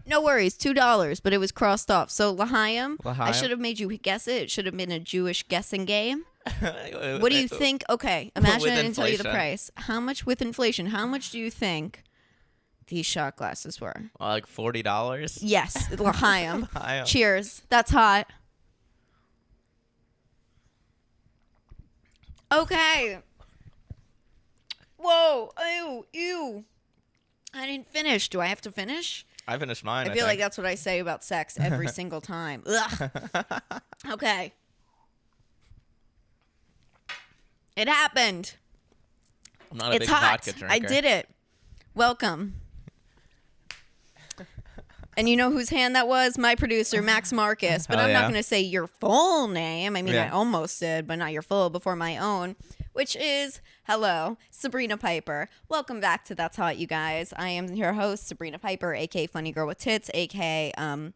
No worries, $2, but it was crossed off. So L'chaim, I should have made you guess it. It should have been a Jewish guessing game. What do you think? Okay, imagine I didn't tell you the price. How much with inflation? How much do you think these shot glasses were? Like $40? Yes, L'chaim. Cheers. That's hot. Okay. Whoa. Ew. I didn't finish. Do I have to finish? I finished mine. I feel like that's what I say about sex every single time. Ugh. Okay. It happened. I'm not a big hot. vodka drinker. I did it. Welcome. And you know whose hand that was? My producer, Max Marcus. But I'm not going to say your full name. I mean, I almost did, but not your full before my own, which is, hello, Sabrina Piper. Welcome back to That's Hot, you guys. I am your host, Sabrina Piper, a.k.a. Funny Girl with Tits, a.k.a.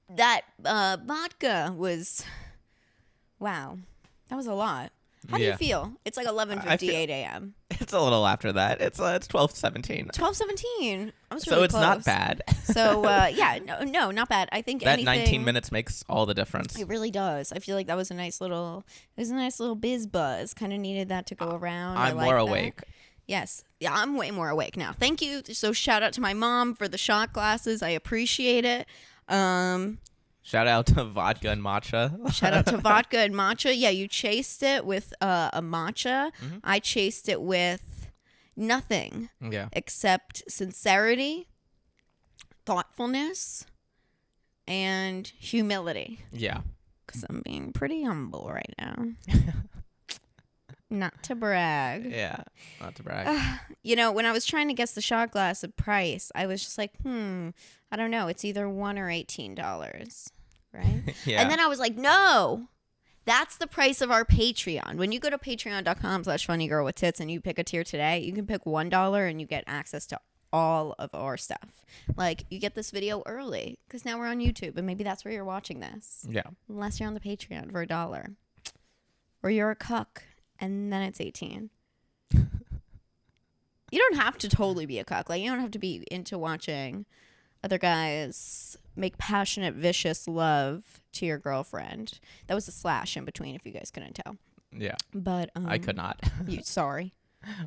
That vodka was, wow, that was a lot. How do you feel? It's like 11:58 a.m. It's a little after that. It's 12:17. 12:17. I was so really it's close. not bad. So no, not bad. I think that 19 minutes makes all the difference. It really does. I feel like that was a nice little biz buzz. Kind of needed that to go around. I'm more awake. Yes. Yeah, I'm way more awake now. Thank you. So shout out to my mom for the shot glasses. I appreciate it. Shout out to vodka and matcha. Shout out to vodka and matcha. Yeah, you chased it with a matcha. Mm-hmm. I chased it with nothing except sincerity, thoughtfulness, and humility. Yeah. Because I'm being pretty humble right now. Not to brag. Yeah, not to brag. When I was trying to guess the shot glass of price, I was just like, I don't know. It's either $1 or $18. Right? Yeah. And then I was like, no, that's the price of our Patreon. When you go to patreon.com/funnygirlwithtits and you pick a tier today, you can pick $1 and you get access to all of our stuff. Like, you get this video early because now we're on YouTube and maybe that's where you're watching this. Yeah. Unless you're on the Patreon for $1. Or you're a cuck and then it's 18. You don't have to totally be a cuck. Like, you don't have to be into watching other guys make passionate, vicious love to your girlfriend. That was a slash in between, if you guys couldn't tell. Yeah. But I could not. Sorry.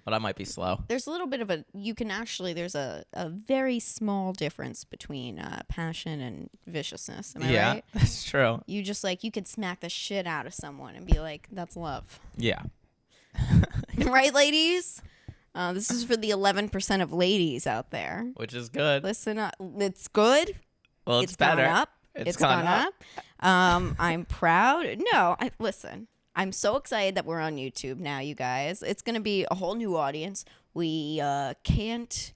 But I might be slow. There's a little bit of there's a very small difference between passion and viciousness. Am I right? Yeah, that's true. You just you could smack the shit out of someone and be like, that's love. Yeah. Right, ladies? This is for the 11% of ladies out there. Which is good. Listen up. It's good. Well, it's better. Gone up. It's gone up. I'm proud. No, listen. I'm so excited that we're on YouTube now, you guys. It's going to be a whole new audience. We can't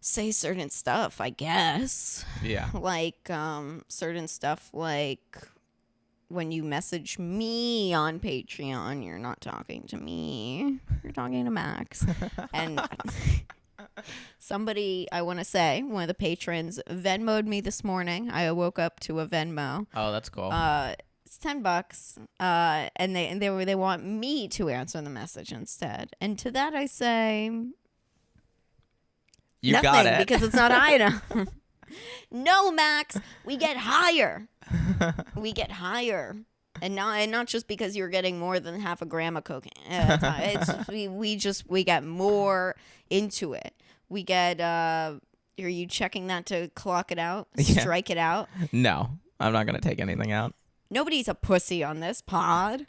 say certain stuff, I guess. Yeah. Like certain stuff like when you message me on Patreon, you're not talking to me. You're talking to Max. And somebody, I want to say, one of the patrons Venmo'd me this morning. I woke up to a Venmo. Oh, that's cool. It's $10. And they want me to answer the message instead. And to that I say, you nothing, got it. because it's not Ida. No, Max, we get higher. We get higher. And not just because you're getting more than half a gram of cocaine. We get more into it. We get, are you checking that to clock it out? Strike it out? No, I'm not going to take anything out. Nobody's a pussy on this pod.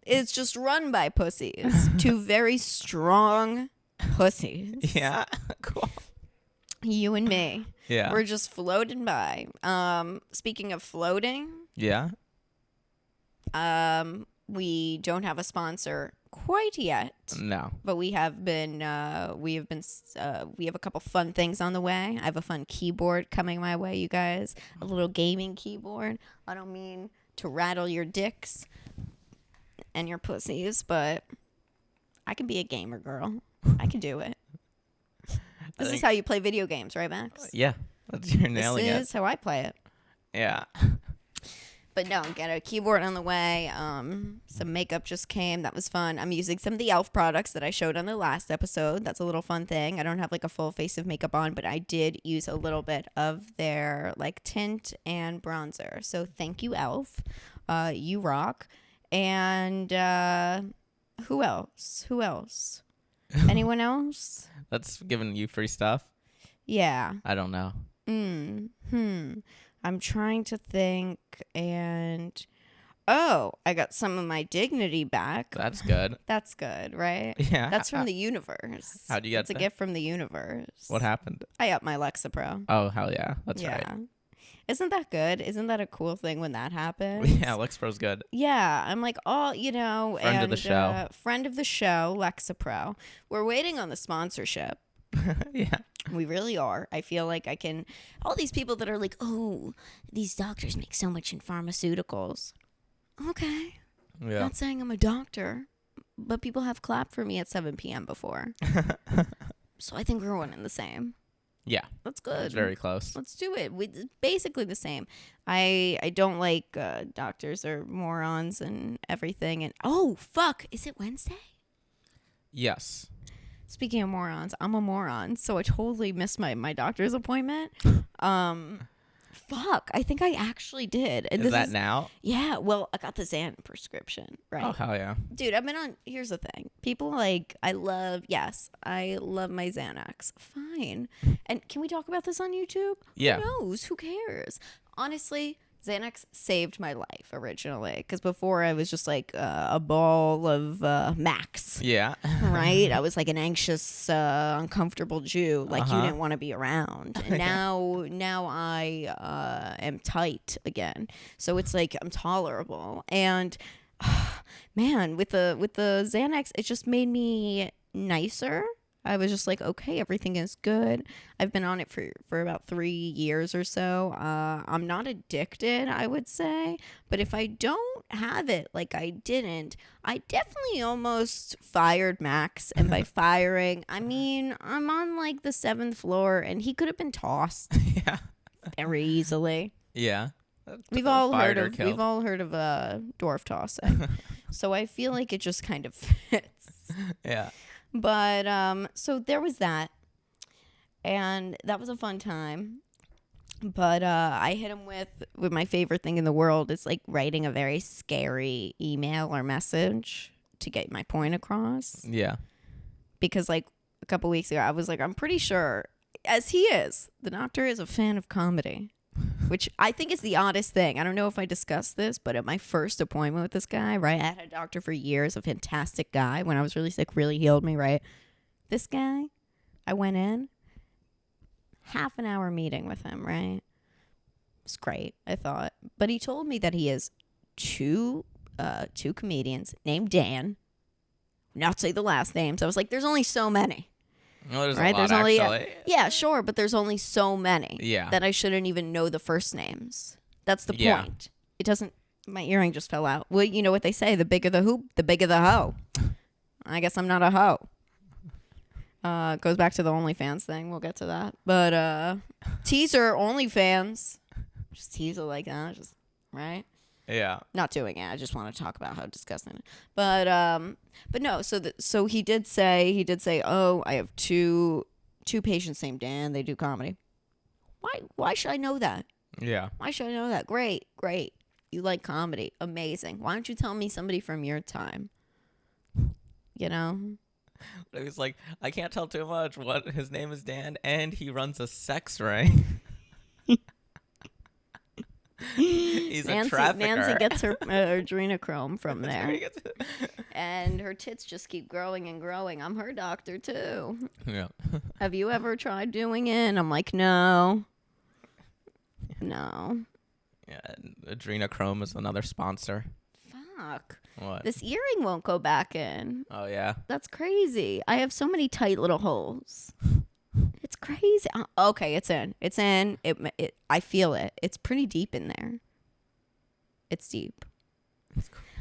It's just run by pussies. Two very strong pussies. Yeah, cool. You and me. Yeah. We're just floating by. Speaking of floating. Yeah. We don't have a sponsor quite yet. No. But we have we have a couple fun things on the way. I have a fun keyboard coming my way, you guys. A little gaming keyboard. I don't mean to rattle your dicks and your pussies, but I can be a gamer girl. I can do it. This is how you play video games, right, Max? Yeah. You're nailing it. This is how I play it. Yeah. But no, get a keyboard on the way. Some makeup just came. That was fun. I'm using some of the e.l.f. products that I showed on the last episode. That's a little fun thing. I don't have like a full face of makeup on, but I did use a little bit of their like tint and bronzer. So thank you, e.l.f. You rock. And who else? Anyone else? That's giving you free stuff? Yeah. I don't know. I'm trying to think, and I got some of my dignity back. That's good. That's good, right? Yeah. That's from the universe. How'd you get It's a gift from the universe. What happened? I upped my Lexapro. Oh, hell yeah. That's right. Isn't that good? Isn't that a cool thing when that happens? Yeah, Lexapro's good. Yeah, I'm like, Friend of the show. Friend of the show, Lexapro. We're waiting on the sponsorship. Yeah. We really are. I feel like all these people that are like, oh, these doctors make so much in pharmaceuticals. Okay. Yeah. Not saying I'm a doctor, but people have clapped for me at 7 p.m. before. So I think we're one and the same. Yeah. That's good. It's very close. Let's do it. It's basically the same. I don't like doctors are morons and everything. And oh, fuck. Is it Wednesday? Yes. Speaking of morons, I'm a moron, so I totally missed my doctor's appointment. Fuck, I think I actually did. And Is that now? Yeah, well, I got the Xan prescription, right? Oh, hell yeah. Dude, I've been on, here's the thing. People I love my Xanax. Fine. And can we talk about this on YouTube? Yeah. Who knows? Who cares? Honestly, Xanax saved my life originally, because before I was just like a ball of Max. Yeah. Right? I was like an anxious, uncomfortable Jew, like you didn't want to be around. And now I am tight again, so it's like I'm tolerable. And man, with the Xanax, it just made me nicer. I was just like, okay, everything is good. I've been on it for about 3 years or so. I'm not addicted, I would say. But if I don't have it like I didn't, I definitely almost fired Max. And by firing, I mean, I'm on like the 7th floor and he could have been tossed very easily. Yeah. We've all heard of dwarf tossing. So I feel like it just kind of fits. Yeah. But so there was that, and that was a fun time. But I hit him with my favorite thing in the world. It's like writing a very scary email or message to get my point across. Yeah. Because like a couple weeks ago, I was like, I'm pretty sure, as he is, the doctor is a fan of comedy. Which I think is the oddest thing. I don't know if I discussed this, but at my first appointment with this guy, right? I had a doctor for years, a fantastic guy. When I was really sick, really healed me, right? This guy, I went in, half an hour meeting with him, right? It's great, I thought. But he told me that he has two comedians named Dan. Not say the last names. I was like, there's only so many. Well, there's right? a lot, actually. Yeah, sure, but there's only so many that I shouldn't even know the first names. That's the point. It doesn't. My earring just fell out. Well, you know what they say: the bigger the hoop, the bigger the hoe. I guess I'm not a hoe. Goes back to the OnlyFans thing. We'll get to that. But teaser OnlyFans, just teaser like that, just right. Yeah. Not doing it. I just want to talk about how disgusting it is. But no, so he did say, oh, I have two patients named Dan. They do comedy. Why should I know that? Yeah. Why should I know that? Great. You like comedy. Amazing. Why don't you tell me somebody from your time? You know? He was like, I can't tell too much. What? His name is Dan, and he runs a sex ring. He's a trafficker. Nancy gets her adrenochrome from there. And her tits just keep growing and growing. I'm her doctor, too. Yeah. Have you ever tried doing it? And I'm like, no. No. Yeah, adrenochrome is another sponsor. Fuck. What? This earring won't go back in. Oh, yeah? That's crazy. I have so many tight little holes. It's crazy. Okay, it's in. I feel it. It's pretty deep in there. It's deep.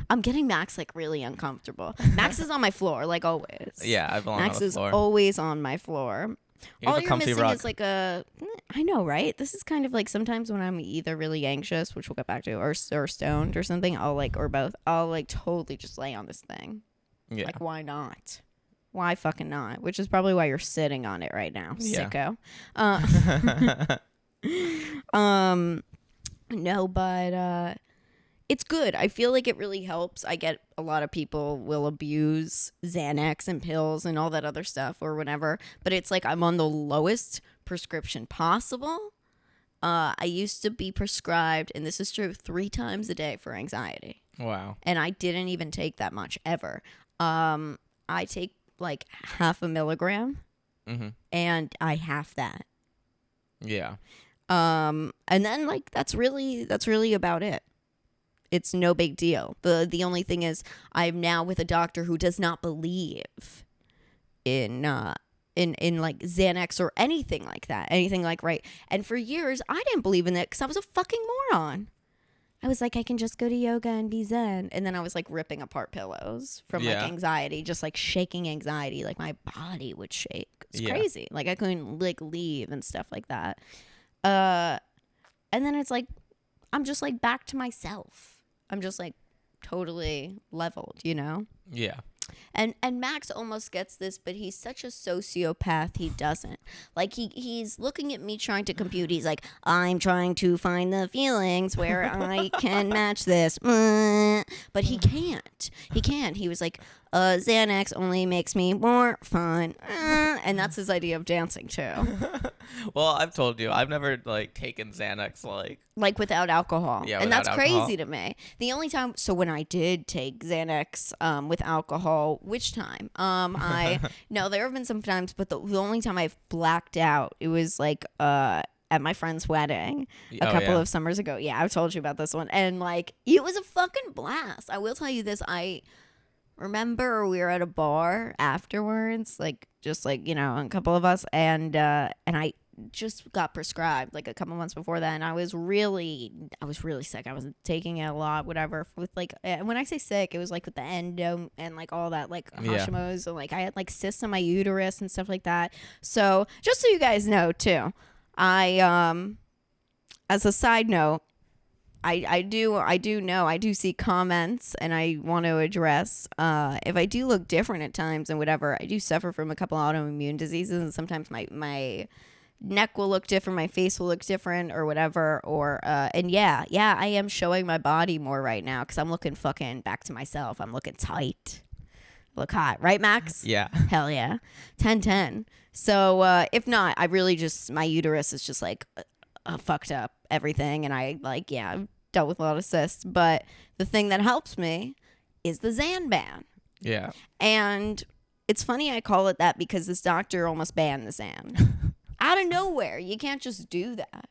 I'm getting Max like really uncomfortable. Max is on my floor like always. Yeah, I belong Max on the is floor. always on my floor. All you're missing is like I know, right? This is kind of like sometimes when I'm either really anxious, which we'll get back to, or stoned or something, I'll like, or both, I'll like totally just lay on this thing. Yeah. Like, why not? Why fucking not? Which is probably why you're sitting on it right now, sicko. No, but it's good. I feel like it really helps. I get a lot of people will abuse Xanax and pills and all that other stuff or whatever, but it's like I'm on the lowest prescription possible. I used to be prescribed, and this is true, 3 times a day for anxiety. Wow. And I didn't even take that much ever. I take like 0.5 milligram, and I half that. Yeah. And then like that's really about it. It's no big deal. The only thing is I'm now with a doctor who does not believe in like Xanax or anything like that. Anything like, right. And for years I didn't believe in it because I was a fucking moron. I was like, I can just go to yoga and be zen. And then I was like ripping apart pillows from like anxiety, just like shaking anxiety. Like my body would shake. It's crazy. Like I couldn't like leave and stuff like that. And then it's like, I'm just like back to myself. I'm just like totally leveled, you know? Yeah. And Max almost gets this, but he's such a sociopath, he doesn't. Like, he's looking at me trying to compute. He's like, I'm trying to find the feelings where I can match this. But he can't. He can't. He was like, Xanax only makes me more fun. And that's his idea of dancing, too. Well, I've told you, I've never, like, taken Xanax, like without alcohol. Yeah, and that's alcohol. crazy to me. The only time, so when I did take Xanax with alcohol, which time? No, there have been some times, but the only time I've blacked out, it was like at my friend's wedding a couple of summers ago. Yeah, I've told you about this one. And like, it was a fucking blast. I will tell you this. I remember we were at a bar afterwards, like just like, you know, a couple of us, and I just got prescribed like a couple months before that, and I was really sick. I wasn't taking it a lot, whatever, with like, when I say sick, it was like with the endo and like all that, like Hashimoto's, and like I had like cysts on my uterus and stuff like that. So just so you guys know too, I as a side note, I do see comments, and I want to address if I do look different at times and whatever. I do suffer from a couple autoimmune diseases, and sometimes my neck will look different, my face will look different, or whatever. Or and yeah, I am showing my body more right now because I'm looking fucking back to myself. I'm looking tight, look hot, right, Max? Yeah. Hell yeah, 10/10. So if not, I really just, my uterus is just like fucked up everything, and I like, I've dealt with a lot of cysts, but the thing that helps me is the Xan. Yeah. And it's funny I call it that because this doctor almost banned the Xan. Out of nowhere. You can't just do that.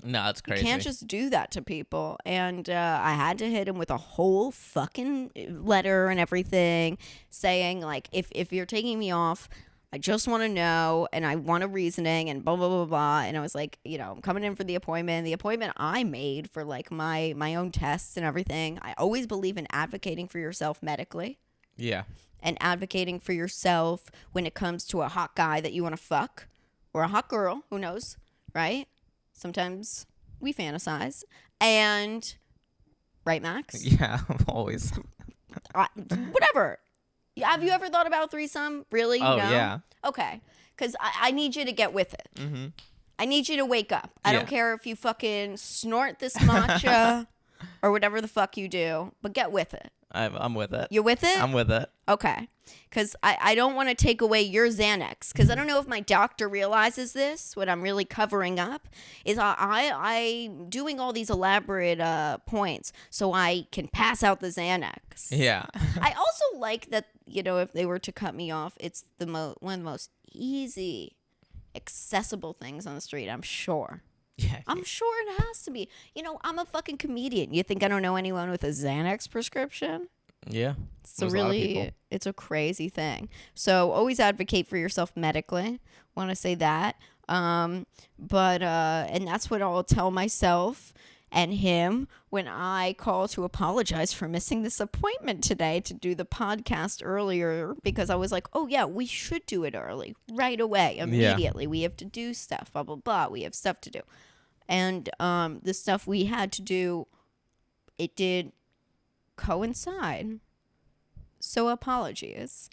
No, it's crazy. You can't just do that to people. And I had to hit him with a whole fucking letter and everything saying, like, if you're taking me off, I just want to know, and I want a reasoning, and blah, blah, blah, blah. And I was like, you know, I'm coming in for the appointment. The appointment I made for, like, my own tests and everything. I always believe in advocating for yourself medically. Yeah. And advocating for yourself when it comes to a hot guy that you want to fuck. Or a hot girl, who knows, right? Sometimes we fantasize. And, right, Max? Yeah, always. Whatever. Have you ever thought about threesome? Really? Oh, no? Yeah. Okay. Because I need you to get with it. Mm-hmm. I need you to wake up. I don't care if you fucking snort this matcha or whatever the fuck you do, but get with it. I'm with it. You're with it? I'm with it. Okay. Because I don't want to take away your Xanax. Because I don't know if my doctor realizes this. What I'm really covering up is I'm doing all these elaborate points so I can pass out the Xanax. Yeah. I also like that, you know, if they were to cut me off, it's the one of the most easy, accessible things on the street, I'm sure. Yeah. I'm sure it has to be. You know, I'm a fucking comedian. You think I don't know anyone with a Xanax prescription? Yeah. It's a crazy thing. So always advocate for yourself medically. Want to say that. And that's what I'll tell myself. and him when I call to apologize for missing this appointment today to do the podcast earlier, because I was like, oh yeah, we should do it early, right away, immediately. Yeah. We have to do stuff, blah, blah, blah. We have stuff to do. And the stuff we had to do, it did coincide. So apologies.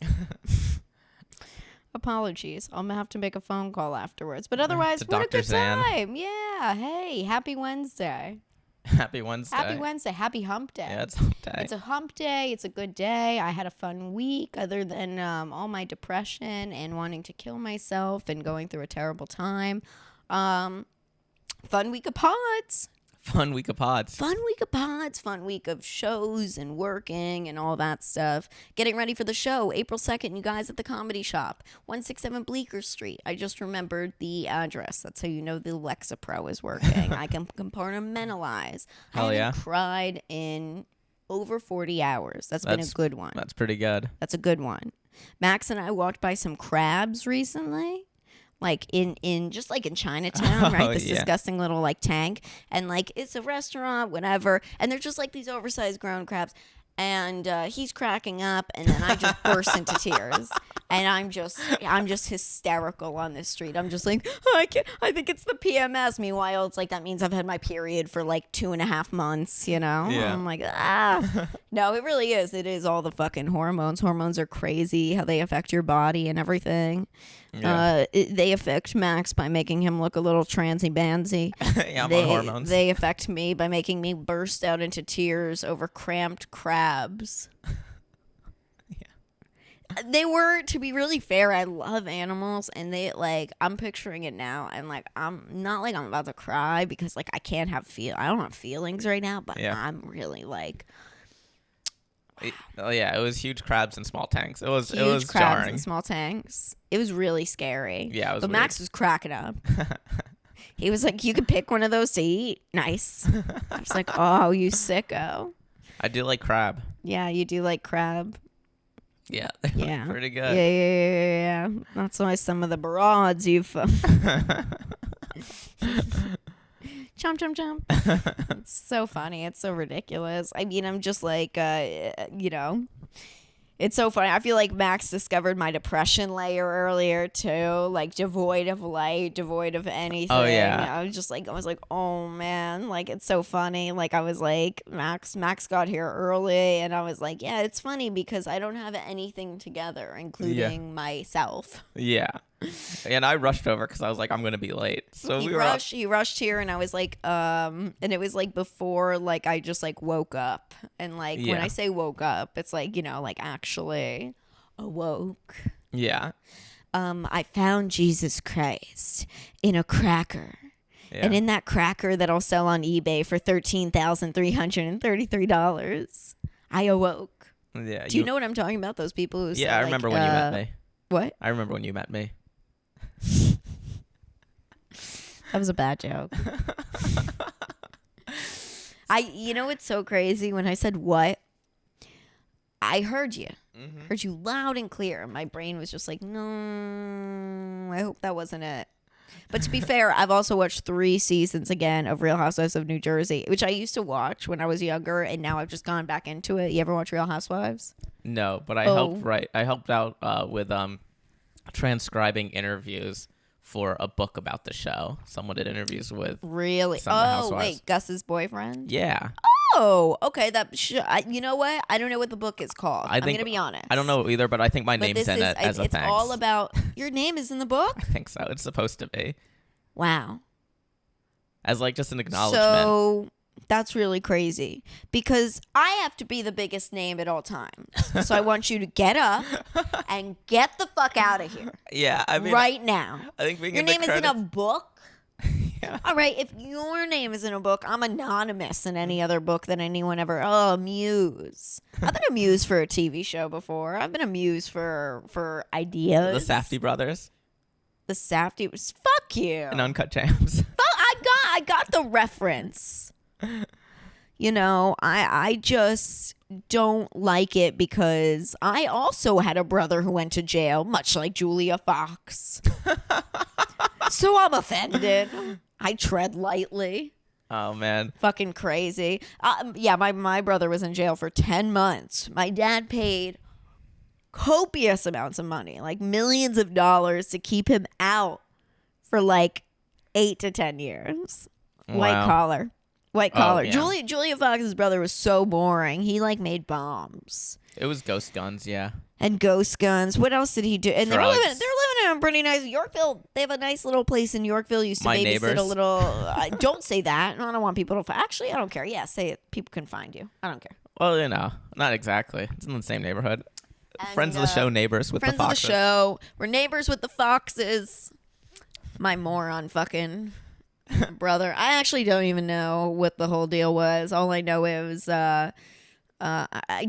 Apologies. I'm going to have to make a phone call afterwards. But otherwise, what a good time. Yeah. Hey, happy Wednesday. Happy Wednesday. Happy Wednesday. Happy hump day. Yeah, it's hump day. It's a hump day. It's a good day. I had a fun week other than all my depression and wanting to kill myself and going through a terrible time. Fun week of pods. Fun week of pods. Fun week of pods. Fun week of shows and working and all that stuff. Getting ready for the show. April 2nd, you guys, at the Comedy Shop. 167 Bleecker Street. I just remembered the address. That's how you know the Lexapro is working. I can compartmentalize. Hell I yeah. haven't cried in over 40 hours. That's been a good one. That's pretty good. That's a good one. Max and I walked by some crabs recently. Like in just like in Chinatown, right? This disgusting little like tank. And like it's a restaurant, whatever. And they're just like these oversized ground crabs. And he's cracking up, and then I just burst into tears. And I'm just hysterical on this street. I'm just like, I think it's the PMS. Meanwhile, it's like that means I've had my period for like 2.5 months, you know? Yeah. I'm like, No, it really is. It is all the fucking hormones. Hormones are crazy, how they affect your body and everything. Yeah. They affect Max by making him look a little transy-banzy. Yeah, I'm on hormones. They affect me by making me burst out into tears over cramped crabs. Yeah. They were, to be really fair, I love animals, and they, like, I'm picturing it now, and, like, I'm not like I'm about to cry because, like, I don't have feelings right now, but I'm really, like... It was huge crabs in small tanks. It was crabs jarring. In small tanks. It was really scary. Yeah, it was But weird. Max was cracking up. He was like, you could pick one of those to eat. Nice. I was like, oh, you sicko. I do like crab. Yeah, you do like crab. Yeah. Yeah. Pretty good. Yeah. That's why some of the broads you've... Chomp, chomp, chomp. It's so funny. It's so ridiculous. I mean, I'm just like, it's so funny. I feel like Max discovered my depression layer earlier too, like devoid of light, devoid of anything. Oh yeah. I was like, oh man, like it's so funny. Like I was like, Max got here early, and I was like, yeah, it's funny because I don't have anything together, including myself. Yeah. And I rushed over because I was like, I'm gonna be late. So he rushed here, and I was like, and it was like before, like I just like woke up, and like when I say woke up, it's like, you know, like actually awoke. Yeah. I found Jesus Christ in a cracker. Yeah. And in that cracker that I'll sell on eBay for $13,333, I awoke. Yeah. Do you know what I'm talking about? Those people who say, I remember when you met me. What? I remember when you met me. That was a bad joke. You know what's so crazy? When I said what, I heard you. Mm-hmm. Heard you loud and clear. My brain was just like, no, I hope that wasn't it. But to be fair, I've also watched 3 seasons again of Real Housewives of New Jersey, which I used to watch when I was younger, and now I've just gone back into it. You ever watch Real Housewives? No, but I helped out with transcribing interviews for a book about the show. Someone did interviews with. Really? Some of the Housewives. Wait, Gus's boyfriend? Yeah. Oh, okay. You know what? I don't know what the book is called. I'm going to be honest. I don't know either, but I think my name's in it as a thanks. It's all about... Your name is in the book? I think so. It's supposed to be. Wow. As like just an acknowledgement. So that's really crazy because I have to be the biggest name at all times. So I want you to get up and get the fuck out of here. Yeah, I mean... Right now. I think being your name is in a book? Yeah. All right, if your name is in a book, I'm anonymous in any other book that anyone ever... Oh, Muse. I've been a Muse for a TV show before. I've been a Muse for ideas. The Safdie brothers. The Safdie... Fuck you. And Uncut Gems. I got the reference. You know, I just don't like it because I also had a brother who went to jail, much like Julia Fox. So I'm offended. I tread lightly. Oh, man. Fucking crazy. Yeah, my brother was in jail for 10 months. My dad paid copious amounts of money, like millions of dollars, to keep him out for like 8 to 10 years. White collar. Yeah. Julia Fox's brother was so boring. He like made bombs. It was ghost guns, yeah. And ghost guns. What else did he do? And they're living in a pretty nice Yorkville. They have a nice little place in Yorkville. Used to My babysit neighbors. a little. Don't say that. I don't want people to. Actually, I don't care. Yeah, say it. People can find you. I don't care. Well, you know, not exactly. It's in the same neighborhood. And, friends of the show, neighbors with the foxes. Friends of the show. We're neighbors with the foxes. My moron fucking brother. I actually don't even know what the whole deal was. All I know is I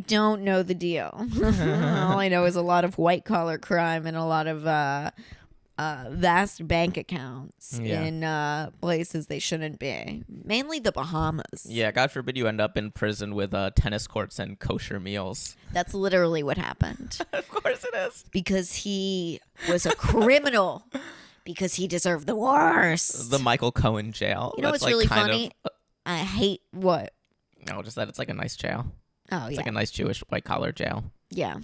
don't know the deal. All I know is a lot of white collar crime and a lot of vast bank accounts in places they shouldn't be. Mainly the Bahamas. Yeah, God forbid you end up in prison with tennis courts and kosher meals. That's literally what happened. Of course it is. Because he was a criminal. Because he deserved the worst. The Michael Cohen jail. You know what's really funny? I hate what? No, just that it's like a nice jail. Oh, it's like a nice Jewish white collar jail. Yeah.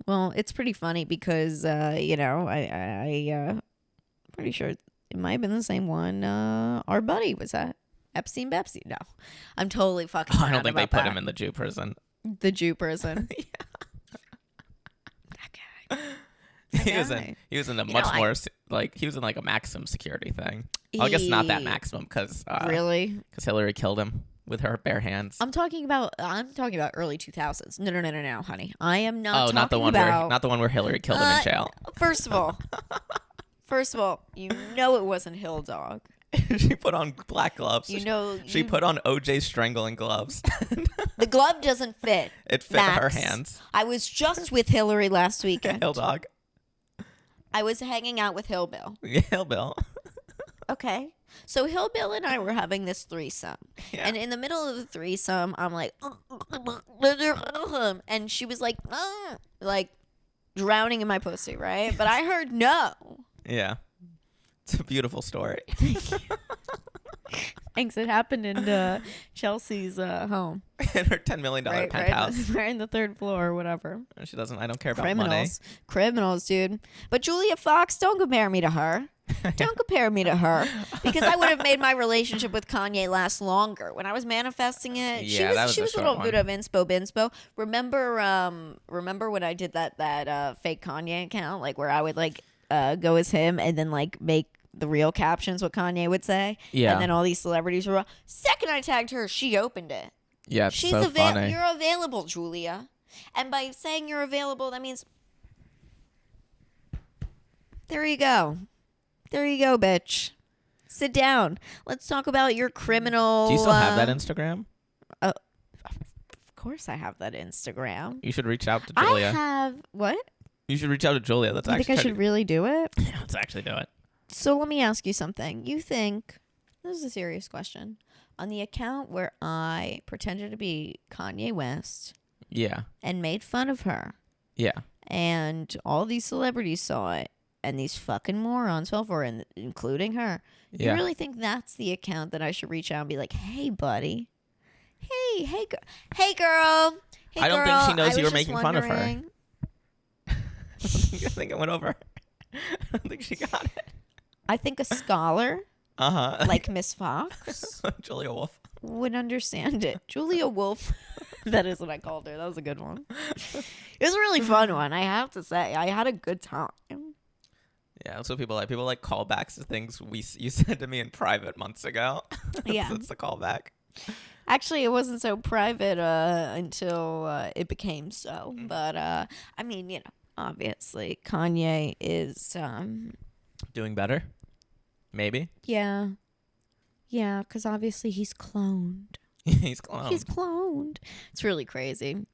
Well, it's pretty funny because I pretty sure it might have been the same one our buddy was at. Epstein Bepstein. No, I'm totally fucking. I don't think they put him in the Jew prison. The Jew prison. Yeah. That guy. He was in a much more he was in like a maximum security thing. I guess not that maximum because really because Hillary killed him with her bare hands. I'm talking about early 2000s. No, honey. I am not. Oh, not the one where Hillary killed him in jail. First of all, you know it wasn't Hill Dog. She put on black gloves. She put on OJ strangling gloves. The glove doesn't fit. It fit her hands. I was just with Hillary last weekend. Hill Dog. I was hanging out with Hillbill. Yeah, Hillbill. Okay. So Hillbill and I were having this threesome. Yeah. And in the middle of the threesome, I'm like, and she was like drowning in my pussy, right? But I heard no. Yeah. It's a beautiful story. Thanks. It happened in Chelsea's home. In her $10 million penthouse. Right in the third floor or whatever. She doesn't. I don't care about money. Criminals, dude. But Julia Fox, don't compare me to her. Don't compare me to her. Because I would have made my relationship with Kanye last longer. When I was manifesting it, yeah, she was a little bit of inspo. Remember when I did that fake Kanye account, like where I would like go as him and then like make the real captions what Kanye would say. Yeah. And then all these celebrities were. Second I tagged her, she opened it. Yeah, she's so funny. You're available, Julia. And by saying you're available, that means there you go. There you go, bitch. Sit down. Let's talk about your criminal. Do you still have that Instagram? Of course I have that Instagram. You should reach out to Julia. I have what? You should reach out to Julia. You think I should really do it? Yeah, let's actually do it. So let me ask you something. You think, this is a serious question, on the account where I pretended to be Kanye West. Yeah. And made fun of her. Yeah. And all these celebrities saw it. And these fucking morons fell for it, including her. Yeah. You really think that's the account that I should reach out and be like, hey, buddy. Hey, girl. I don't think she knows you were making fun of her. I think it went over. I don't think she got it. I think a scholar, like Miss Fox, Julia Wolf, would understand it. Julia Wolf, that is what I called her. That was a good one. It was a really fun one, I have to say. I had a good time. Yeah, that's what people like. People like callbacks to things you said to me in private months ago. Yeah, that's the callback. Actually, it wasn't so private until it became so. But I mean, obviously, Kanye is doing better. Maybe. Yeah, because obviously he's cloned. He's cloned. It's really crazy.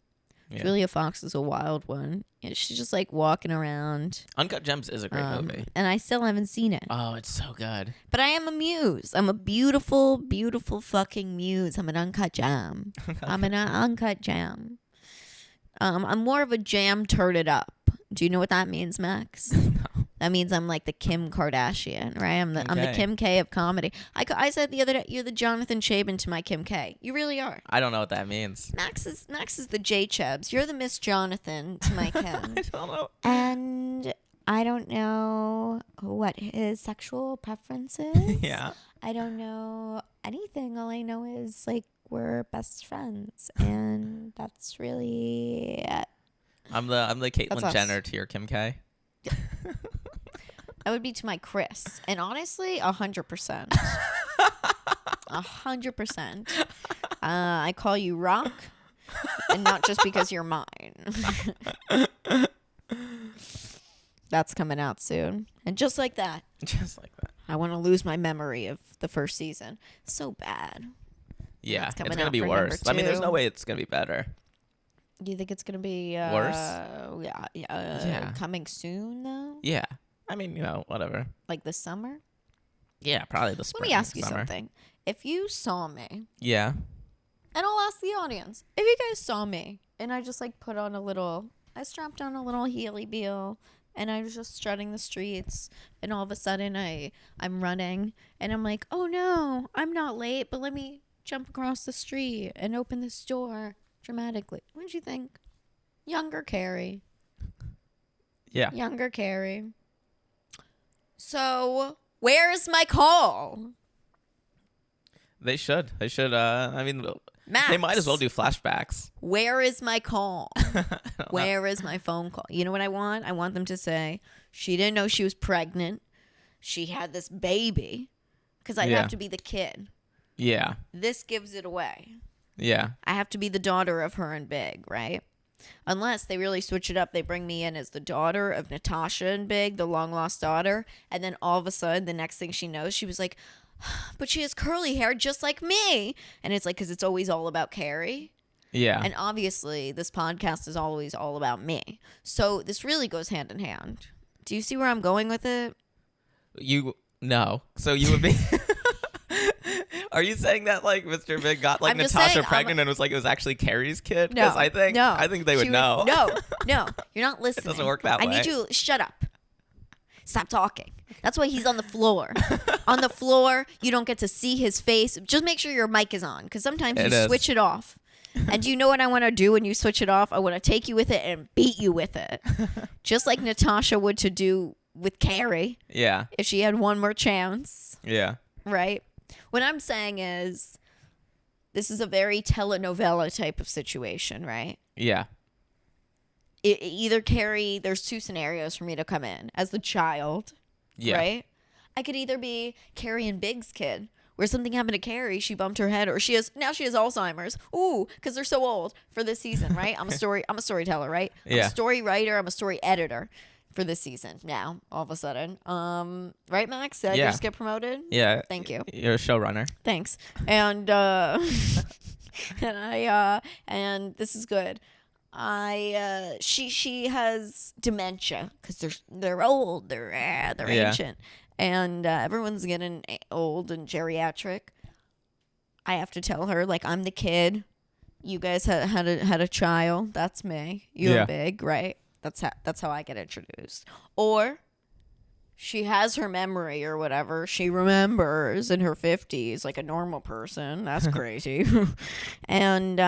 Yeah. Julia Fox is a wild one. She's just like walking around. Uncut Gems is a great movie. And I still haven't seen it. Oh, it's so good. But I am a muse. I'm a beautiful, beautiful fucking muse. I'm an uncut gem. I'm an uncut gem. I'm more of a jam turd it up. Do you know what that means, Max? No. That means I'm like the Kim Kardashian, right? I'm the Kim K of comedy. I said the other day, you're the Jonathan Chabin to my Kim K. You really are. I don't know what that means. Max is the J Chubs. You're the Miss Jonathan to my Kim. I don't know. And I don't know what his sexual preference is. Yeah. I don't know anything. All I know is like we're best friends, and that's really it. I'm the Caitlyn Jenner to your Kim K. That would be to my Chris, and honestly, 100%. 100%. I call you Rock, and not just because you're mine. That's coming out soon, and just like that, I want to lose my memory of the first season. So bad. Yeah, it's gonna be worse. I mean, there's no way it's gonna be better. Do you think it's gonna be worse? Yeah. Coming soon though. Yeah. I mean, whatever. Like this summer? Yeah, probably the spring. Let me ask you something. If you saw me. Yeah. And I'll ask the audience. If you guys saw me and I just like I strapped on a little Healy Beel and I was just strutting the streets and all of a sudden I'm running and I'm like, oh no, I'm not late, but let me jump across the street and open this door dramatically. What did you think? Younger Carrie. Yeah. Younger Carrie. So, where's my call? They should. I mean, Max, they might as well do flashbacks. Where is my call? Where is my phone call? You know what I want? I want them to say, she didn't know she was pregnant. She had this baby. Because I'd have to be the kid. Yeah. This gives it away. Yeah. I have to be the daughter of her and Big, right? Unless they really switch it up, they bring me in as the daughter of Natasha and Big, the long lost daughter, and then all of a sudden, the next thing she knows, she was like, but she has curly hair just like me. And it's like, because it's always all about Carrie. Yeah. And obviously, this podcast is always all about me. So this really goes hand in hand. Do you see where I'm going with it? No. So you would be... Are you saying that like Mr. Big got like Natasha pregnant and was like it was actually Carrie's kid? No, I think they would know. No, you're not listening. It doesn't work that way. I need you. Shut up. Stop talking. That's why he's on the floor. On the floor, you don't get to see his face. Just make sure your mic is on, because sometimes you switch it off. And do you know what I want to do when you switch it off? I want to take you with it and beat you with it, just like Natasha would to do with Carrie. Yeah. If she had one more chance. Yeah. Right. What I'm saying is, this is a very telenovela type of situation, right? Yeah. Either Carrie, there's two scenarios for me to come in as the child, right? I could either be Carrie and Big's kid, where something happened to Carrie, she bumped her head, or she has Alzheimer's. Ooh, because they're so old for this season, right? I'm a storyteller, right? I'm a story writer, I'm a story editor for this season now, all of a sudden. Right, Max? Did I just get promoted? Yeah. Thank you. You're a showrunner. Thanks. And and this is good. She has dementia because they're old, they're ancient, and everyone's getting old and geriatric. I have to tell her like I'm the kid. You guys had a child. That's me. You're Big, right? That's how I get introduced. Or she has her memory or whatever. She remembers in her 50s like a normal person. That's crazy. And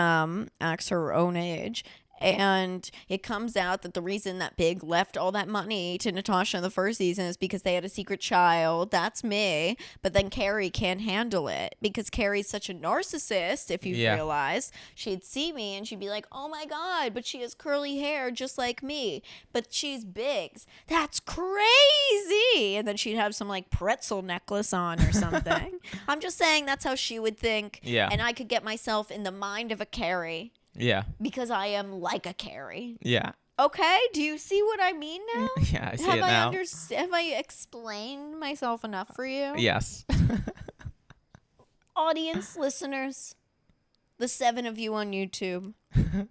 acts her own age. And it comes out that the reason that Big left all that money to Natasha in the first season is because they had a secret child. That's me. But then Carrie can't handle it because Carrie's such a narcissist, if you've realized. She'd see me and she'd be like, oh my God, but she has curly hair just like me. But she's Big's. That's crazy. And then she'd have some like pretzel necklace on or something. I'm just saying that's how she would think. Yeah. And I could get myself in the mind of a Carrie. Yeah. Because I am like a Carrie. Yeah. Okay? Do you see what I mean now? Yeah, I see it now. Have I explained myself enough for you? Yes. Audience, listeners, the 7 of you on YouTube. Am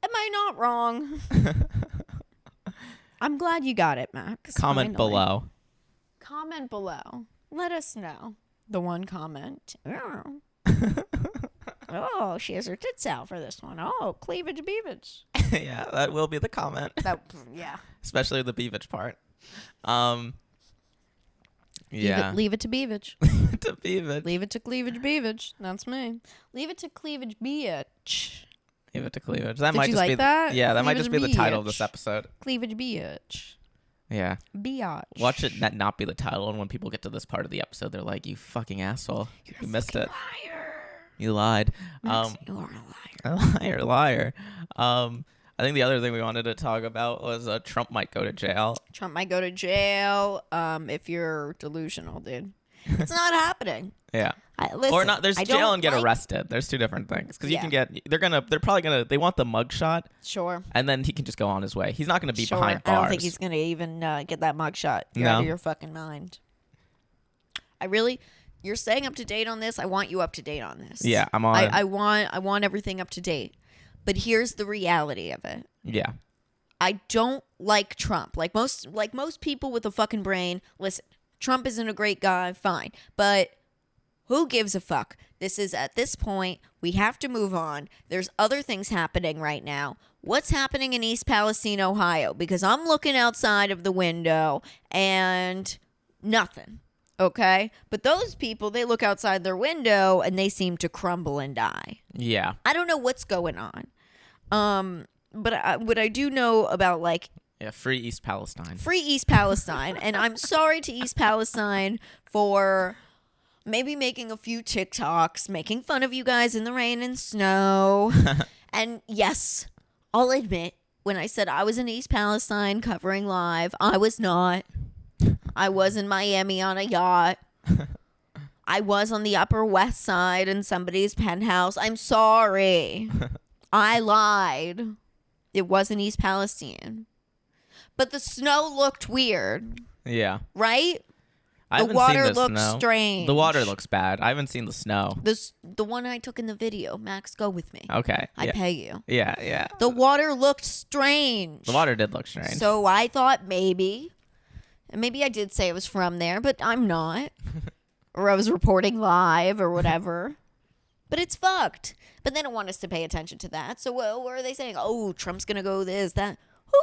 I not wrong? I'm glad you got it, Max. Comment below. Comment below. Let us know. The one comment. Oh, she has her tits out for this one. Oh, cleavage beavage. Yeah, that will be the comment. Yeah. Especially the beavage part. Yeah. Leave it to Beavage. To Beavage. Leave it to Cleavage Beavage. That's me. Leave it to Cleavage Beach. Leave it to Cleavage. That Did might you just like be that? Yeah, that might Cleavage just be the title of Beach. this episode. Cleavage Beach. Yeah. Biatch. Watch it not be the title, and when people get to this part of the episode, they're like, "You fucking asshole! You missed it. Liar. You lied." Max, you are a liar. Liar. I think the other thing we wanted to talk about was Trump might go to jail. Trump might go to jail. If you're delusional, dude. It's not happening. Yeah. Listen, Or not. There's I jail don't and get like- arrested. There's two different things. Because you Yeah. can get. They're probably gonna. They want the mugshot, Sure. and then he can just go on his way. He's not gonna be Sure. behind bars. I don't think he's gonna even get that mugshot. You're No. out of your fucking mind. You're staying up to date on this. I want you up to date on this. Yeah, I'm on. I want everything up to date. But here's the reality of it. Yeah. I don't like Trump. Like most people with a fucking brain, listen, Trump isn't a great guy, fine. But who gives a fuck? At this point, we have to move on. There's other things happening right now. What's happening in East Palestine, Ohio? Because I'm looking outside of the window and nothing. Okay? But those people, they look outside their window and they seem to crumble and die. Yeah. I don't know what's going on. But what I do know about, like, Yeah. Free East Palestine. free East Palestine, and I'm sorry to East Palestine for maybe making a few TikToks, making fun of you guys in the rain and snow. And yes, I'll admit, when I said I was in East Palestine covering live, I was not. I was in Miami on a yacht. I was on the Upper West Side in somebody's penthouse. I'm sorry. I lied. It wasn't East Palestine. But the snow looked weird, Yeah. right? I The haven't water seen the looks snow. strange. The water looks bad. I haven't seen the snow. The one I took in the video. Max, go with me. Okay. I Yeah. pay you. Yeah. Yeah. The water looked strange. The water did look strange. So I thought maybe I did say it was from there, but I'm not. Or I was reporting live or whatever. But it's fucked. But they don't want us to pay attention to that. So what are they saying? Oh, Trump's going to go this, that. Who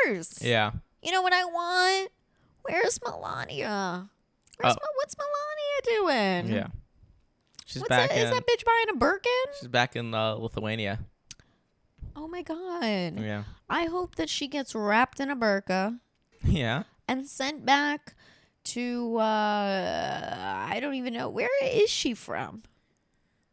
cares? Yeah. You know what I want? Where's Melania? What's Melania doing? Yeah. She's back in. Is that bitch buying a Birkin? She's back in Lithuania. Oh my God. Yeah. I hope that she gets wrapped in a burqa Yeah. and sent back to, I don't even know. Where is she from?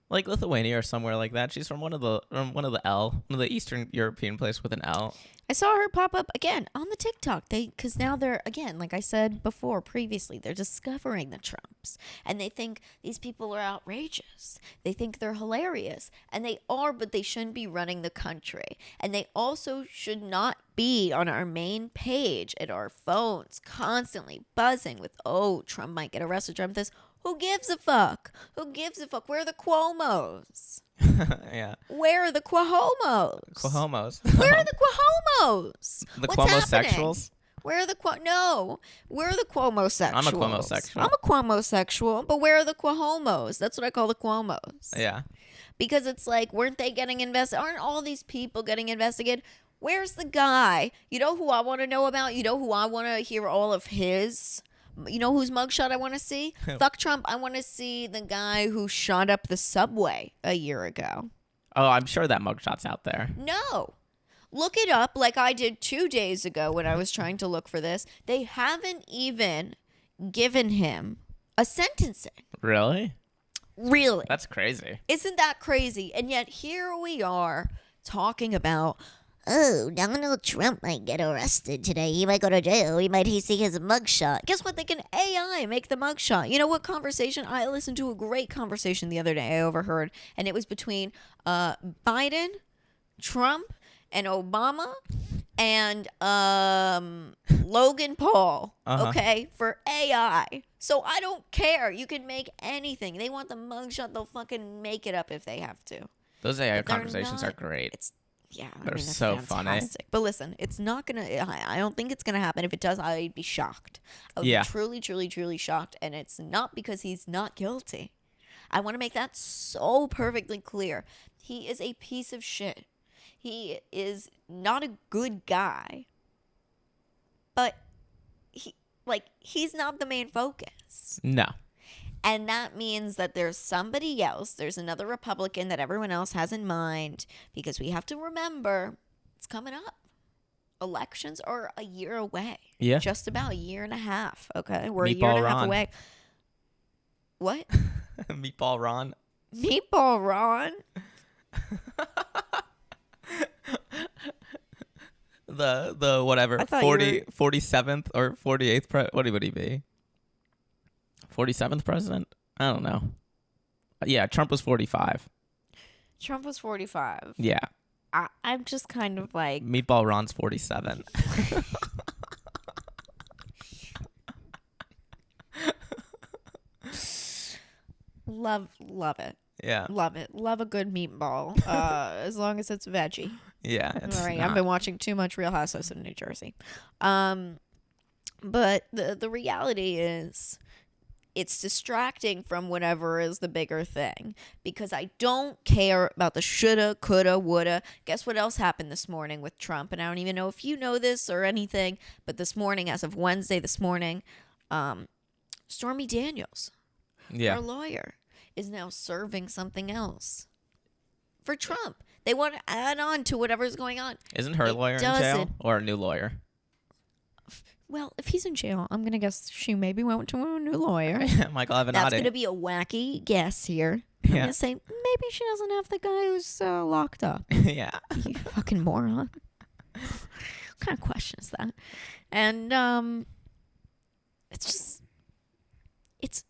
Like Lithuania or somewhere like that. She's from one of the Eastern European place with an L. I saw her pop up again on the TikTok. Because now they're, again, like I said before, previously, they're discovering the Trumps. And they think these people are outrageous. They think they're hilarious. And they are, but they shouldn't be running the country. And they also should not be on our main page at our phones, constantly buzzing with, oh, Trump might get arrested, Trump this. Who gives a fuck? Who gives a fuck? Where are the Cuomos? Yeah. Where are the Cuomos? Cuomos. Where are the Cuomos? The What's happening? Cuomosexuals? Where are the No. Where are the Cuomosexuals? I'm a Cuomosexual. I'm a Cuomosexual, but where are the Cuomos? That's what I call the Cuomos. Yeah. Because it's like, weren't they getting investigated? Aren't all these people getting investigated? Where's the guy? You know who I want to know about? You know who I want to hear all of his? You know whose mugshot I want to see? Fuck Trump. I want to see the guy who shot up the subway a year ago. Oh, I'm sure that mugshot's out there. No. Look it up like I did 2 days ago when I was trying to look for this. They haven't even given him a sentencing. Really? Really. That's crazy. Isn't that crazy? And yet here we are talking about, oh, Donald Trump might get arrested today. He might go to jail. He might see his mugshot. Guess what? They can AI make the mugshot. You know what conversation? I listened to a great conversation the other day I overheard, and it was between Biden, Trump, and Obama, and Logan Paul, okay, for AI. So I don't care. You can make anything. They want the mugshot. They'll fucking make it up if they have to. Those AI But they're conversations not- are great. Yeah, They're that's so funny. fantastic. But listen, it's not gonna. I don't think it's gonna happen. If it does, I'd be shocked. I would Yeah. be truly, truly, truly shocked. And it's not because he's not guilty. I want to make that so perfectly clear. He is a piece of shit. He is not a good guy. But like, he's not the main focus. No. And that means that there's somebody else. There's another Republican that everyone else has in mind, because we have to remember it's coming up. Elections are a year away. Yeah. Just about a year and a half. Okay. We're Meatball a year and a half Ron. away. What? Meatball Ron. Meatball Ron? The whatever 47th or 48th what would he be? 47th president? I don't know. Yeah, Trump was 45. Trump was 45. Yeah. I'm just kind of like... Meatball Ron's 47. Love it. Yeah. Love it. Love a good meatball. As long as it's veggie. Yeah. All right. I've been watching too much Real Housewives of New Jersey. But the reality is, it's distracting from whatever is the bigger thing, because I don't care about the shoulda, coulda, woulda. Guess what else happened this morning with Trump? And I don't even know if you know this or anything, but this morning, as of Wednesday this morning, Stormy Daniels, our lawyer, is now serving something else for Trump. They want to add on to whatever's going on. Isn't her lawyer in jail, or a new lawyer? Well, if he's in jail, I'm going to guess she maybe went to a new lawyer. Michael Avenatti. That's going to be a wacky guess here. I'm going to say maybe she doesn't have the guy who's locked up. Yeah. You fucking moron. What kind of question is that? And it's just, it's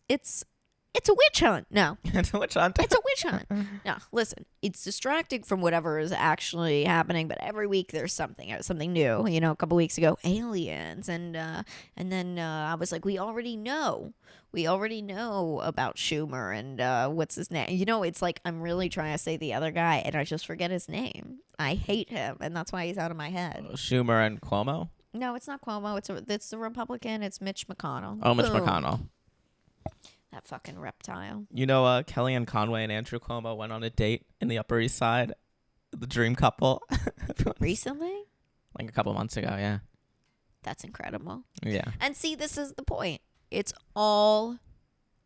a witch hunt. No. It's a witch hunt. It's a witch hunt. No, listen, it's distracting from whatever is actually happening, but every week there's something new. You know, a couple weeks ago, aliens, and then I was like, we already know about Schumer and what's his name. You know, it's like I'm really trying to say the other guy, and I just forget his name. I hate him, and that's why he's out of my head. Schumer and Cuomo? No, it's not Cuomo. It's the Republican. It's Mitch McConnell. Oh, Mitch McConnell. That fucking reptile. You know, Kellyanne Conway and Andrew Cuomo went on a date in the Upper East Side, the dream couple. Recently? Like a couple months ago, yeah. That's incredible. Yeah. And see, this is the point. It's all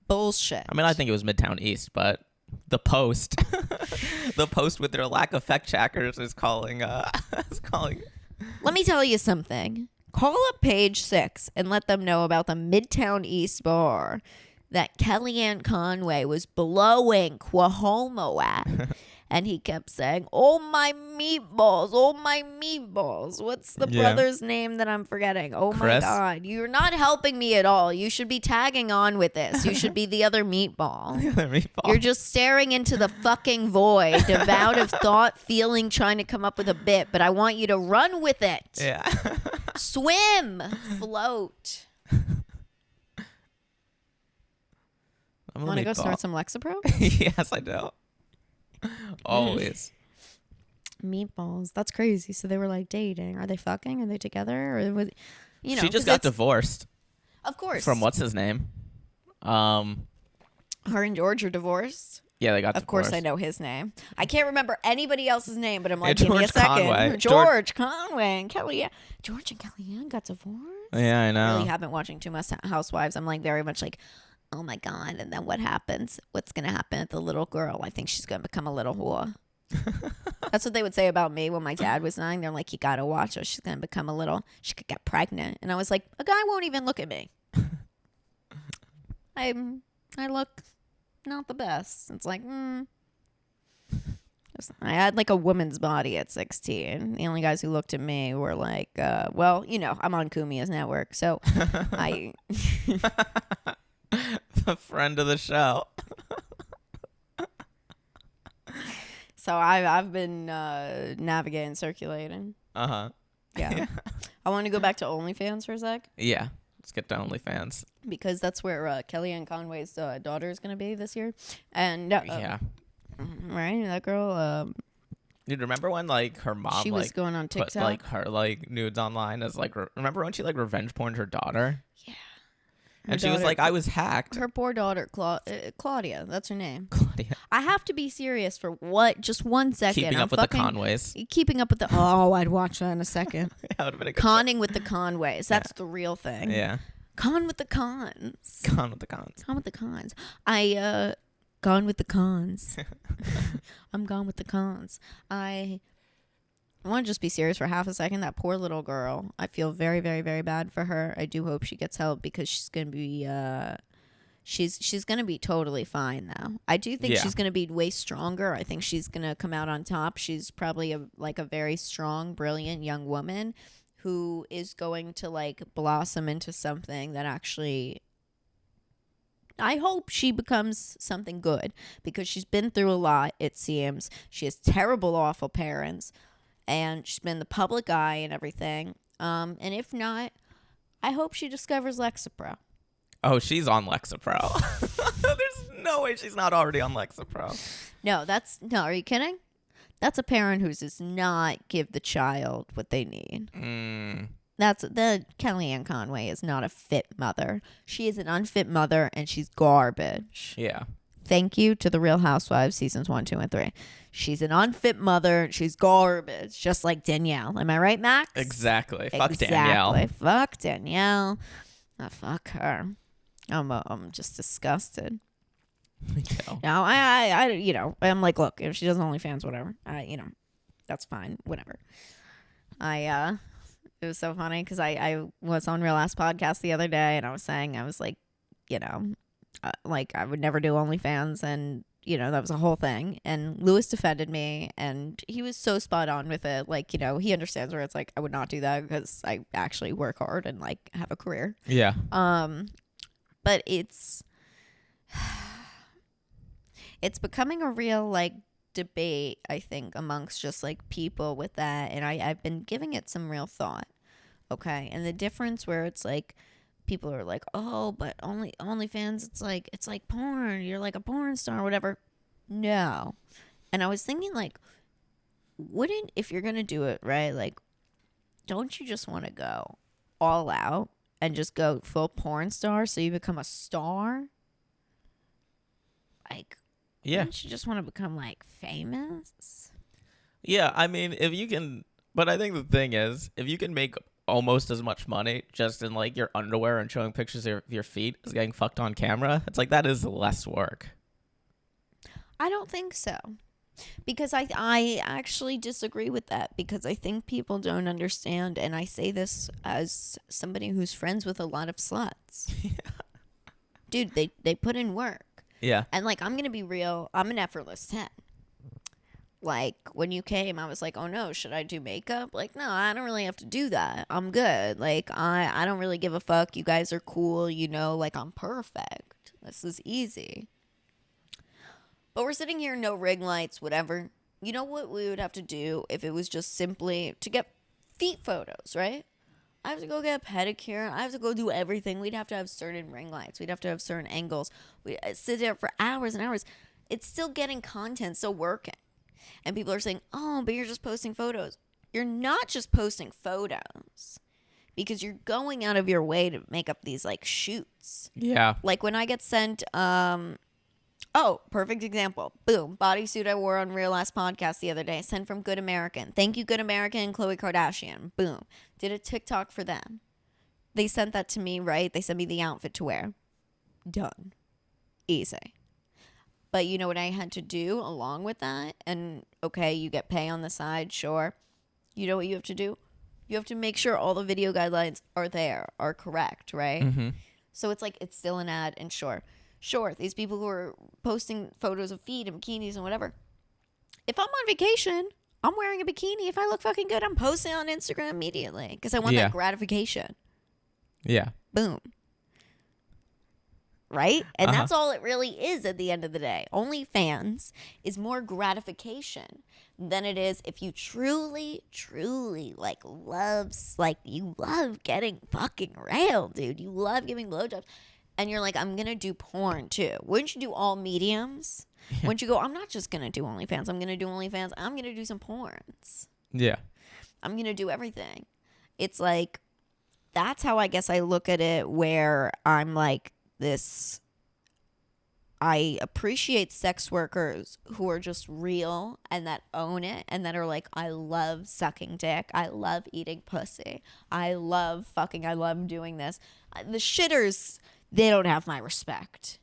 bullshit. I mean, I think it was Midtown East, but the Post, the Post with their lack of fact checkers is calling. Let me tell you something. Call up Page 6 and let them know about the Midtown East bar that Kellyanne Conway was blowing Cuomo at. And he kept saying, oh, my meatballs. Oh, my meatballs. What's the brother's name that I'm forgetting? Oh, Chris? my God. You're not helping me at all. You should be tagging on with this. You should be the other meatball. The other meatball. You're just staring into the fucking void, devoid of thought, feeling, trying to come up with a bit. But I want you to run with it. Yeah. Swim. Float. Want to go start some Lexapro? Yes, I do. Always. Meatballs. That's crazy. So they were like dating. Are they fucking? Are they together? Or with, you know? She just got divorced. Of course. From what's his name? Her and George are divorced. Yeah, they got divorced. Of course, I know his name. I can't remember anybody else's name, but I'm like, Yeah, give me a second. Conway. George Conway and Kellyanne. George and Kellyanne got divorced. Yeah, I know. I really haven't watching too much Housewives. I'm like very much like, oh my God. And then what happens? What's going to happen with the little girl? I think she's going to become a little whore. That's what they would say about me when my dad was dying. They're like, you got to watch her. She's going to become she could get pregnant. And I was like, a guy won't even look at me. I look not the best. It's like, I had like a woman's body at 16. The only guys who looked at me were like, well, you know, I'm on Kumia's network. So I... A friend of the show. So I've been navigating, circulating. Uh-huh. Yeah. I want to go back to OnlyFans for a sec. Yeah. Let's get to OnlyFans. Because that's where Kellyanne Conway's daughter is going to be this year. And yeah. Right? That girl... You remember when like her mom she was going on TikTok? put like her like nudes online as like remember when she like revenge porned her daughter? Yeah. And she was like, I was hacked. Her poor daughter, Claudia. That's her name. Claudia. I have to be serious for what? Just 1 second. Keeping up with the Conways. Keeping up with the... Oh, I'd watch that in a second. That would have been a good Conning with the Conways. That's the real thing. Yeah. Con with the cons. Con with the cons. Con with the cons. Gone with the cons. I'm gone with the cons. I want to just be serious for half a second. That poor little girl. I feel very, very, very bad for her. I do hope she gets help because she's gonna be she's gonna be totally fine though. I do think she's gonna be way stronger. I think she's gonna come out on top. She's probably a very strong, brilliant young woman who is going to like blossom into something that actually, I hope she becomes something good because she's been through a lot, it seems. She has terrible, awful parents, and she's been in the public eye and everything. And if not, I hope she discovers Lexapro. Oh, she's on Lexapro. There's no way she's not already on Lexapro. No, are you kidding? That's a parent who does not give the child what they need. That's the Kellyanne Conway is not a fit mother. She is an unfit mother, and she's garbage. Yeah. Thank you to the Real Housewives seasons 1, 2, and 3. She's an unfit mother. She's garbage, just like Danielle. Am I right, Max? Exactly. Fuck Danielle. Fuck Danielle. Oh, fuck her. I'm just disgusted. No, I'm like, look, if she does OnlyFans, whatever. That's fine. Whatever. It was so funny because I was on Real Ass Podcast the other day, and I was like, like I would never do OnlyFans, and that was a whole thing. And Lewis defended me, and he was so spot on with it. Like, he understands where it's like I would not do that because I actually work hard and like have a career. Yeah. But it's becoming a real like debate, I think, amongst just like people with that, and I've been giving it some real thought. Okay, and the difference where it's like people are like, oh, but OnlyFans, it's like porn, you're like a porn star or whatever. No. And I was thinking, like, if you're gonna do it, right, like, don't you just want to go all out and just go full porn star so you become a star? Like, don't you just want to become like famous? Yeah, I mean, if you can, but I think the thing is, if you can make almost as much money just in like your underwear and showing pictures of your feet as getting fucked on camera, it's like that is less work. I don't think so. Because I actually disagree with that, because I think people don't understand, and I say this as somebody who's friends with a lot of sluts. Yeah. Dude, they put in work. Yeah. And like, I'm going to be real, I'm an effortless 10. Like, when you came, I was like, oh no, should I do makeup? Like, no, I don't really have to do that. I'm good. Like, I don't really give a fuck. You guys are cool, like, I'm perfect. This is easy. But we're sitting here, no ring lights, whatever. You know what we would have to do if it was just simply to get feet photos, right? I have to go get a pedicure. I have to go do everything. We'd have to have certain ring lights. We'd have to have certain angles. We'd sit there for hours and hours. It's still getting content, still working. And people are saying, oh, but you're just posting photos. You're not just posting photos, because you're going out of your way to make up these, like, shoots. Yeah. Like, when I get sent, perfect example. Boom. Bodysuit I wore on Real Ass Podcast the other day. Sent from Good American. Thank you, Good American and Khloe Kardashian. Boom. Did a TikTok for them. They sent that to me, right? They sent me the outfit to wear. Done. Easy. But you know what I had to do along with that? And, okay, you get pay on the side, sure. You know what you have to do? You have to make sure all the video guidelines are correct, right? Mm-hmm. So it's like, it's still an ad, and sure, these people who are posting photos of feet and bikinis and whatever. If I'm on vacation, I'm wearing a bikini. If I look fucking good, I'm posting on Instagram immediately because I want that gratification. Yeah. Boom. Right? And that's all it really is at the end of the day. OnlyFans is more gratification than it is if you truly, like, you love getting fucking railed, dude. You love giving blowjobs. And you're like, I'm going to do porn too. Wouldn't you do all mediums? Yeah. Wouldn't you go, I'm not just going to do OnlyFans. I'm going to do OnlyFans. I'm going to do some porns. Yeah. I'm going to do everything. It's like, that's how I guess I look at it, where I'm like, I appreciate sex workers who are just real and that own it and that are like, I love sucking dick. I love eating pussy. I love fucking. I love doing this. The shitters, they don't have my respect.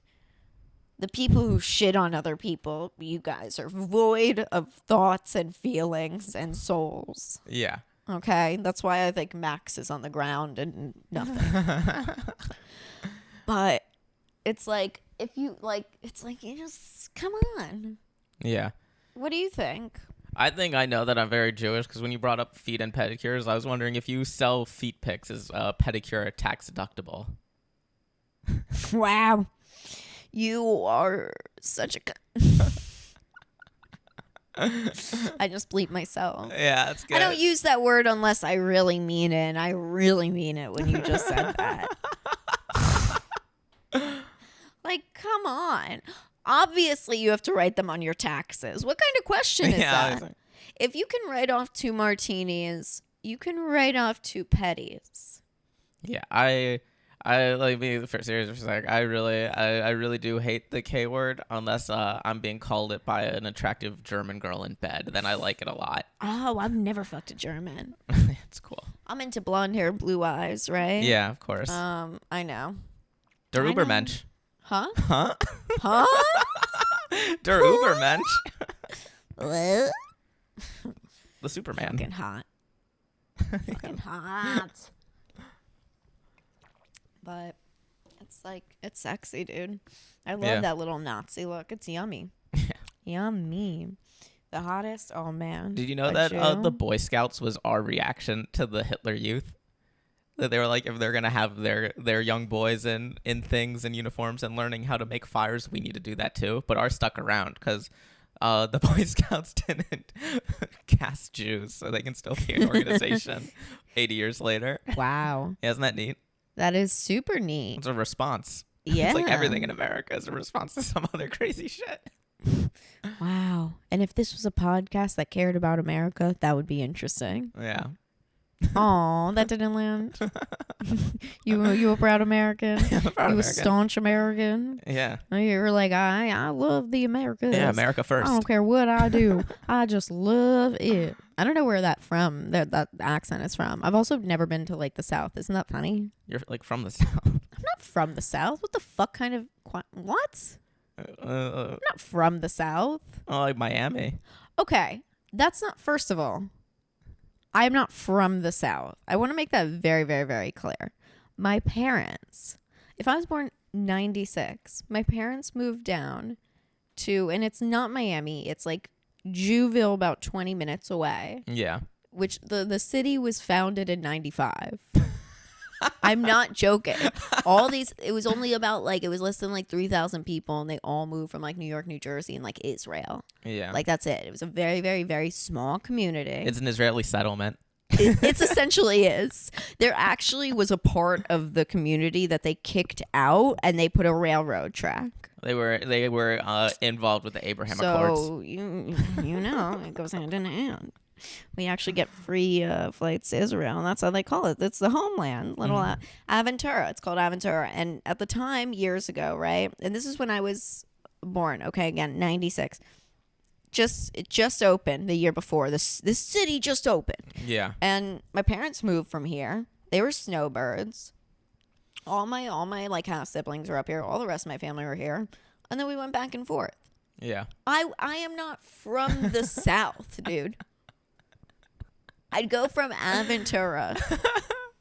The people who shit on other people, you guys are void of thoughts and feelings and souls. Yeah. Okay? That's why I think Max is on the ground and nothing. But it's like, if you like, it's like, you just, come on. Yeah. What do you think? I think I know that I'm very Jewish because when you brought up feet and pedicures, I was wondering if you sell feet pics, is pedicure tax deductible? Wow. You are such a... I just bleep myself. Yeah, that's good. I don't use that word unless I really mean it, and I really mean it when you just said that. Like, come on. Obviously, you have to write them on your taxes. What kind of question is that? If you can write off 2 martinis, you can write off 2 petties. Yeah, I like being for serious for a sec. I really do hate the K word unless I'm being called it by an attractive German girl in bed. Then I like it a lot. Oh, I've never fucked a German. It's cool. I'm into blonde hair, blue eyes, right? Yeah, of course. I know. Der Ubermensch. Huh? Huh? Huh? Der Ubermensch. What? The Superman. Fucking hot. Fucking hot. But it's like, it's sexy, dude. I love that little Nazi look. It's yummy. Yummy. The hottest? Oh, man. Did you know that the Boy Scouts was our reaction to the Hitler Youth? That they were like, if they're going to have their young boys in things and uniforms and learning how to make fires, we need to do that too. But ours stuck around because the Boy Scouts didn't cast Jews, so they can still be an organization 80 years later. Wow. Yeah, isn't that neat? That is super neat. It's a response. Yeah. It's like everything in America is a response to some other crazy shit. Wow. And if this was a podcast that cared about America, that would be interesting. Yeah. Aw, that didn't land. You a proud American? A staunch American? Yeah. You were like, I love the Americas. Yeah, America first. I don't care what I do. I just love it. I don't know where that accent is from. I've also never been to like the South. Isn't that funny? You're like from the South. I'm not from the South. What the fuck kind of what? I'm not from the South. Oh, like Miami. Okay, that's not. First of all, I am not from the South. I want to make that very, very, very clear. My parents, if I was born 96, my parents moved down to, and it's not Miami. It's like Jewville, about 20 minutes away. Yeah. Which the city was founded in 95. I'm not joking. It was only about like, it was less than like 3,000 people, and they all moved from like New York, New Jersey, and like Israel. Yeah. Like that's it. It was a very, very, very small community. It's an Israeli settlement. It's essentially is. There actually was a part of the community that they kicked out, and they put a railroad track. They were involved with the Abraham Accords. So you know it goes hand in hand. We actually get free flights to Israel, and that's how they call it. It's the homeland, little Aventura. It's called Aventura. And at the time, years ago, right? And this is when I was born. Okay, again, 96. It just opened the year before. This city just opened. Yeah. And my parents moved from here. They were snowbirds. All my like half siblings were up here. All the rest of my family were here. And then we went back and forth. Yeah. I am not from the South, dude. I'd go from Aventura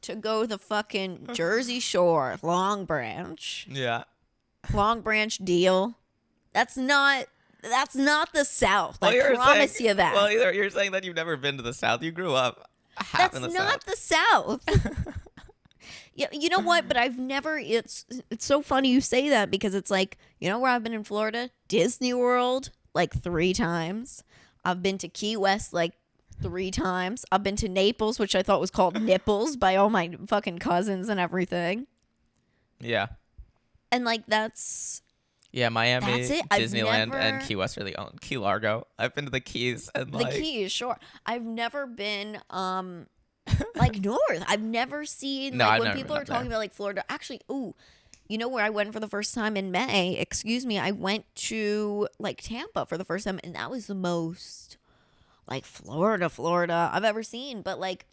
to go the fucking Jersey Shore, Long Branch. Yeah. Long Branch deal. That's not the South. I promise you that. Well, you're saying that you've never been to the South. You grew up half in the South. That's not the South. Yeah, you know what? But I've never. It's so funny you say that, because it's like, you know where I've been in Florida? Disney World like 3 times. I've been to Key West like 3 times. I've been to Naples, which I thought was called Nipples by all my fucking cousins and everything. Yeah. And like that's. Yeah, Miami, That's it. Disneyland, and Key West are the only. Key Largo. I've been to the Keys and the Keys, sure. I've never been like north. I've never seen when people are talking about like Florida. Actually, You know where I went for the first time in May? Excuse me. I went to like Tampa for the first time, and that was the most like Florida I've ever seen. But like,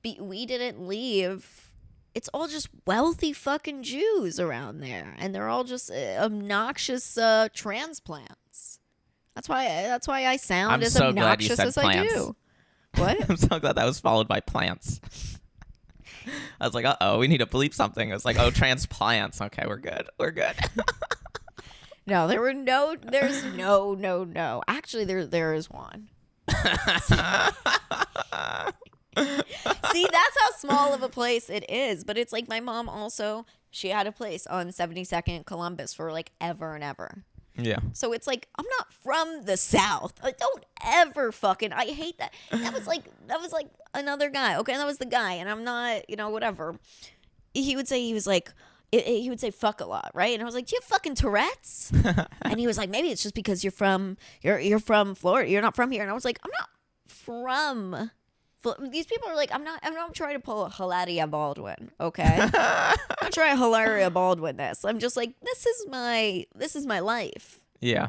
we didn't leave. It's all just wealthy fucking Jews around there, and they're all just obnoxious transplants. That's why I sound as obnoxious as I do. What? I'm so glad that was followed by plants. I was like, we need to bleep something. I was like, transplants. Okay, we're good. No, there's no. Actually, there is one. See, that's how small of a place it is. But it's like my mom also, she had a place on 72nd Columbus for like ever and ever. Yeah. So it's like, I'm not from the South. Don't ever fucking, I hate that. That was like another guy. Okay, that was the guy. And I'm not, whatever. He would say, he would say fuck a lot, right? And I was like, do you have fucking Tourette's? And he was like, maybe it's just because you're from Florida. You're not from here. And I was like, I'm not from. These people are like, I'm not trying to pull a Hilaria Baldwin, okay? I'm not trying to Hilaria Baldwin this. I'm just like, this is my life. Yeah.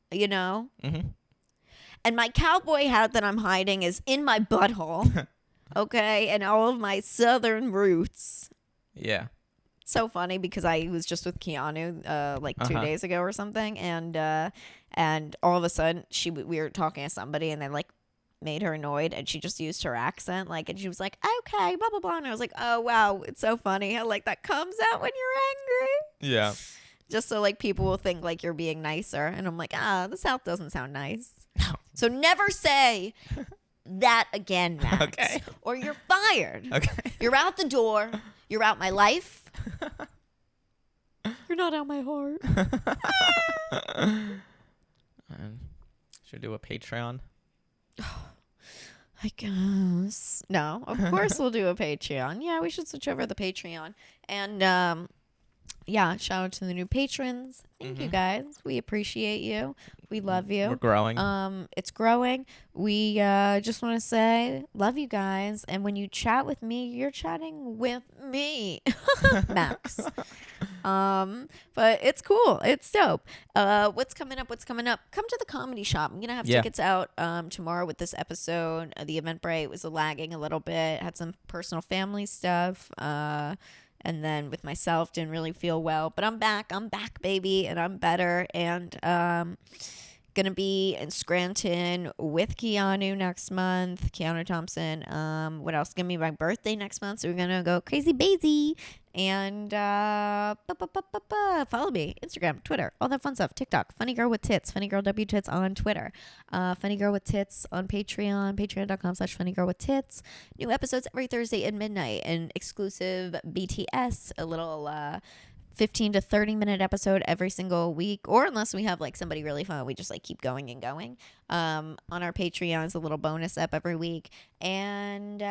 Mm-hmm. And my cowboy hat that I'm hiding is in my butthole, okay? And all of my Southern roots. Yeah. So funny because I was just with Keanu like 2 days ago or something, and all of a sudden we were talking to somebody, and they like made her annoyed, and she just used her accent, like, and she was like, okay, blah blah blah, and I was like, oh wow, it's so funny how like that comes out when you're angry. Yeah. Just so like people will think like you're being nicer, and I'm like, the South doesn't sound nice. So never say that again, Max. Okay. Or you're fired. Okay. You're out the door. You're out my life. You're not out my heart. Should we do a Patreon? I guess. No, of course we'll do a Patreon. Yeah, we should switch over to the Patreon. And yeah, shout out to the new patrons. Thank you guys. We appreciate you. We love you. We're growing. It's growing. We just want to say love you guys. And when you chat with me, you're chatting with me, Max. But it's cool. It's dope. What's coming up? Come to the comedy shop. I'm gonna have tickets out tomorrow with this episode. The Eventbrite was lagging a little bit. Had some personal family stuff. And then with myself, didn't really feel well. But I'm back, baby, and I'm better. And gonna be in Scranton with Keanu next month. Keanu Thompson. What else? Gonna be my birthday next month, so we're gonna go crazy bazy. And follow me, Instagram, Twitter, all that fun stuff. TikTok, Funny Girl with Tits, Funny Girl W Tits on Twitter, Funny Girl with Tits on Patreon, patreon.com/Funny Girl with Tits. New episodes every Thursday at midnight, and exclusive BTS, a little 15 to 30 minute episode every single week, or unless we have like somebody really fun, we just like keep going and going. On our Patreon, it's a little bonus up every week. And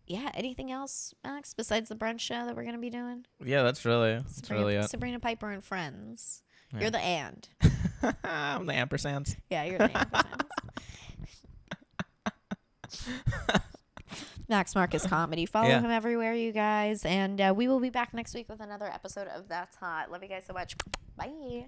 yeah, anything else, Max, besides the brunch show that we're gonna be doing? Yeah, that's really it. Sabrina Piper and Friends. Yeah. You're the and. I'm the ampersands. Yeah, you're the ampersands. Max Marcus Comedy. Follow him everywhere, you guys. And we will be back next week with another episode of That's Hot. Love you guys so much. Bye.